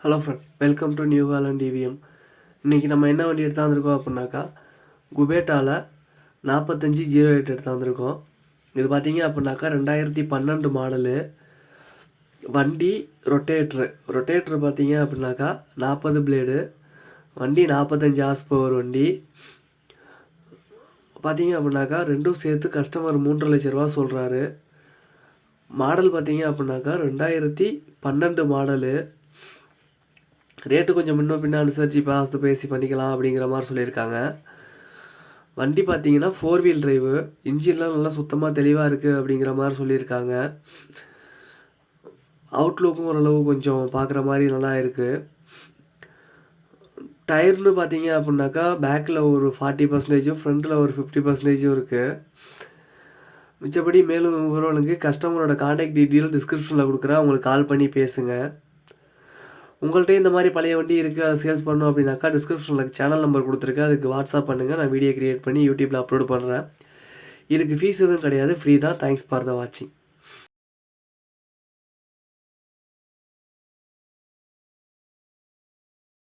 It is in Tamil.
Hello friend, welcome to New Holland TVM. இன்றைக்கி நம்ம என்ன வண்டி எடுத்தாந்துருக்கோம் அப்படின்னாக்கா குபேட்டாவில் 4508 எடுத்தாந்துருக்கோம். இது பார்த்தீங்க அப்படின்னாக்கா 2012 மாடலு. வண்டி ரொட்டேட்ரு பார்த்தீங்க அப்படின்னாக்கா 40 பிளேடு வண்டி, 45 ஹார்ஸ் பவர் வண்டி. பார்த்தீங்க அப்படின்னாக்கா ரெண்டும் சேர்த்து கஸ்டமர் 3.5 லட்ச ரூபா சொல்கிறாரு. மாடல் பார்த்தீங்க அப்படின்னாக்கா 2012 மாடலு. ரேட்டு கொஞ்சம் முன்ன பின்ன அனுசரித்து பார்த்து பேசி பண்ணிக்கலாம் அப்படிங்கிற மாதிரி சொல்லியிருக்காங்க. வண்டி பார்த்தீங்கன்னா 4 வீல் டிரைவு, இன்ஜின்லாம் நல்லா சுத்தமாக தெளிவாக இருக்குது அப்படிங்கிற மாதிரி சொல்லியிருக்காங்க. அவுட்லுக்கும் ஓரளவு கொஞ்சம் பார்க்குற மாதிரி நல்லா இருக்குது. டயர்னு பார்த்தீங்க அப்படின்னாக்கா பேக்கில் ஒரு 40%, ஃப்ரண்ட்டில் ஒரு 50% இருக்குது. மிச்சப்படி மேலும் விவரங்களுக்கு கஸ்டமரோட கான்டாக்ட் டீட்டெயில் டிஸ்கிரிப்ஷனில் கொடுக்குறேன், அவங்களுக்கு கால் பண்ணி பேசுங்க. உங்கள்கிட்ட இந்த மாதிரி பழைய வண்டி இருக்குது, அதை சேல்ஸ் பண்ணணும் அப்படின்னாக்கா டிஸ்கிரிப்ஷனில் சேனல் நம்பர் கொடுத்துருக்கேன், அதுக்கு வாட்ஸ்அப் பண்ணுங்கள். நான் வீடியோ க்ரியேட் பண்ணி யூடியூப்பில் அப்லோட் பண்ணுறேன். இதுக்கு ஃபீஸ் எதுவும் கிடையாது, ஃப்ரீ தான். தேங்க்ஸ் ஃபார் த வாட்சிங்.